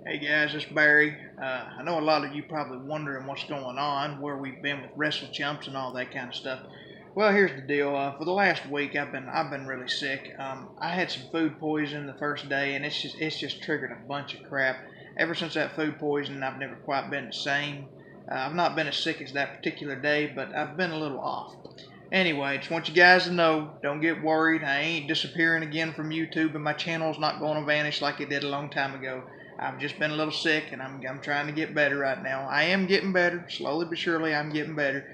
Hey guys, it's Barry. I know a lot of you probably wondering what's going on, where we've been with WrestleChumps and all that kind of stuff. Well, here's the deal. For the last week, I've been really sick. I had some food poisoning the first day, and it's just triggered a bunch of crap. Ever since that food poisoning, I've never quite been the same. I've not been as sick as that particular day, but I've been a little off. Anyway, just want you guys to know, don't get worried. I ain't disappearing again from YouTube, and my channel's not going to vanish like it did a long time ago. I've just been a little sick, and I'm trying to get better right now. I am getting better, slowly but surely. I'm getting better,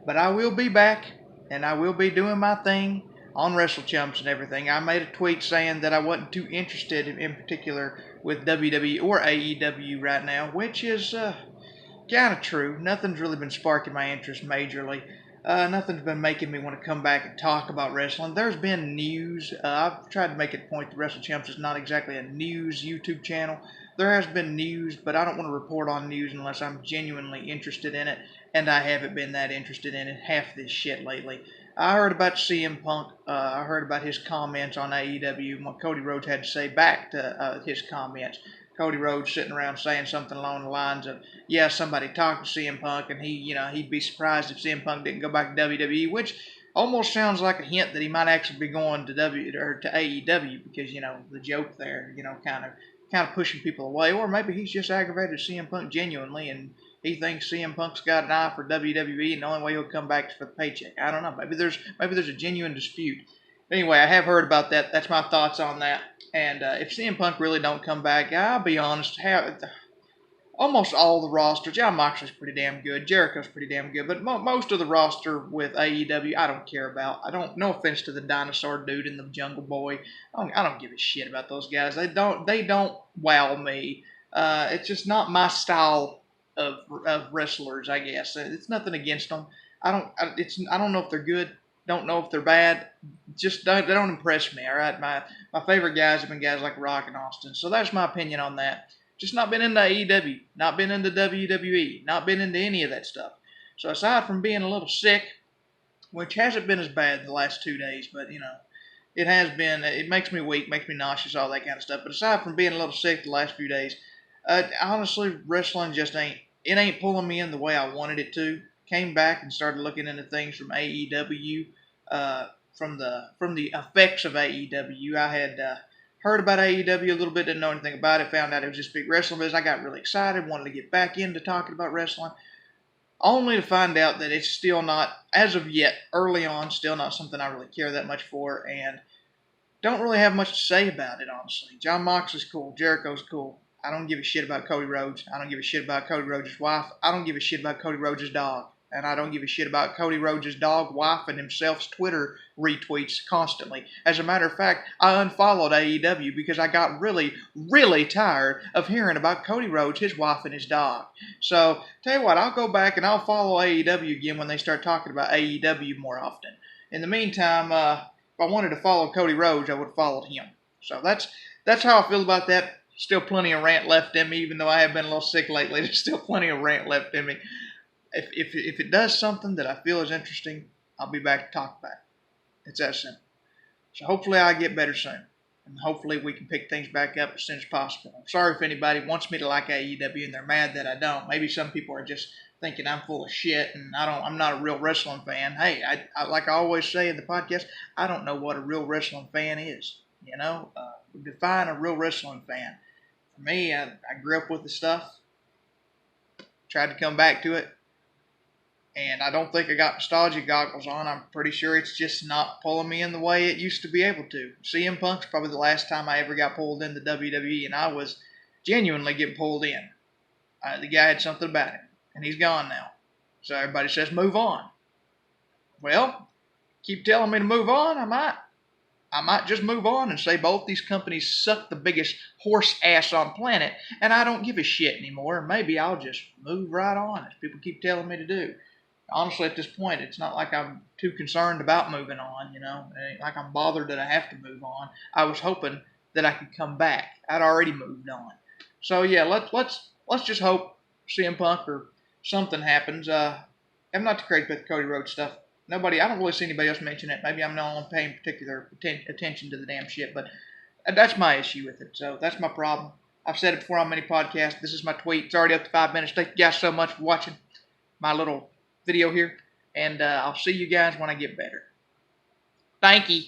but I will be back, and I will be doing my thing on WrestleChumps and everything. I made a tweet saying that I wasn't too interested in particular with WWE or AEW right now, which is kind of true. Nothing's really been sparking my interest majorly. Nothing's been making me want to come back and talk about wrestling. There's been news. I've tried to make it a point that WrestleChumps is not exactly a news YouTube channel. There has been news, but I don't want to report on news unless I'm genuinely interested in it, and I haven't been that interested in it half this shit lately. I heard about CM Punk. I heard about his comments on AEW, what Cody Rhodes had to say back to his comments. Cody Rhodes sitting around saying something along the lines of, yeah, somebody talked to CM Punk, and he'd be surprised if CM Punk didn't go back to WWE, which almost sounds like a hint that he might actually be going to to AEW because the joke there, kind of pushing people away, or maybe he's just aggravated at CM Punk genuinely, and he thinks CM Punk's got an eye for WWE, and the only way he'll come back is for the paycheck. I don't know. Maybe there's a genuine dispute. Anyway, I have heard about that. That's my thoughts on that. And if CM Punk really don't come back, I'll be honest, almost all the roster, John Moxley's pretty damn good, Jericho's pretty damn good, but most of the roster with AEW, I don't care about. I don't. No offense to the dinosaur dude and the Jungle Boy, I don't give a shit about those guys. They don't wow me. It's just not my style of wrestlers. I guess it's nothing against them. I don't know if they're good. Don't know if they're bad. Just they don't impress me. All right, my favorite guys have been guys like Rock and Austin. So that's my opinion on that. Just not been into AEW, not been into WWE, not been into any of that stuff. So aside from being a little sick, which hasn't been as bad the last 2 days, but it has been. It makes me weak, makes me nauseous, all that kind of stuff. But aside from being a little sick the last few days, honestly, wrestling just ain't pulling me in the way I wanted it to. Came back and started looking into things from AEW, from the effects of AEW. I had heard about AEW a little bit, didn't know anything about it. Found out it was just big wrestling business. I got really excited, wanted to get back into talking about wrestling, only to find out that it's still not, as of yet, early on, still not something I really care that much for, and don't really have much to say about it, honestly. John Moxley's cool. Jericho's cool. I don't give a shit about Cody Rhodes. I don't give a shit about Cody Rhodes' wife. I don't give a shit about Cody Rhodes' dog. And I don't give a shit about Cody Rhodes' dog, wife, and himself's Twitter retweets constantly. As a matter of fact, I unfollowed AEW because I got really, really tired of hearing about Cody Rhodes, his wife, and his dog. So, tell you what, I'll go back and I'll follow AEW again when they start talking about AEW more often. In the meantime, if I wanted to follow Cody Rhodes, I would have followed him. So that's how I feel about that. Still plenty of rant left in me, even though I have been a little sick lately. There's still plenty of rant left in me. If it does something that I feel is interesting, I'll be back to talk about it. It's that simple. So hopefully I get better soon. And hopefully we can pick things back up as soon as possible. I'm sorry if anybody wants me to like AEW and they're mad that I don't. Maybe some people are just thinking I'm full of shit and I'm not a real wrestling fan. Hey, I like I always say in the podcast, I don't know what a real wrestling fan is. Define a real wrestling fan. For me, I grew up with the stuff, tried to come back to it, and I don't think I got nostalgia goggles on. I'm pretty sure it's just not pulling me in the way it used to be able to. CM Punk's probably the last time I ever got pulled into WWE, and I was genuinely getting pulled in. The guy had something about him, and he's gone now. So everybody says, move on. Well, keep telling me to move on, I might just move on and say both these companies suck the biggest horse ass on planet, and I don't give a shit anymore. Maybe I'll just move right on, as people keep telling me to do. Honestly, at this point, it's not like I'm too concerned about moving on, It ain't like I'm bothered that I have to move on. I was hoping that I could come back. I'd already moved on. So yeah, let's just hope CM Punk or something happens. I'm not too crazy about the Cody Rhodes stuff. I don't really see anybody else mention it. Maybe I'm not paying particular attention to the damn shit, but that's my issue with it. So that's my problem. I've said it before on many podcasts. This is my tweet. It's already up to 5 minutes. Thank you guys so much for watching my little video here. And I'll see you guys when I get better. Thank you.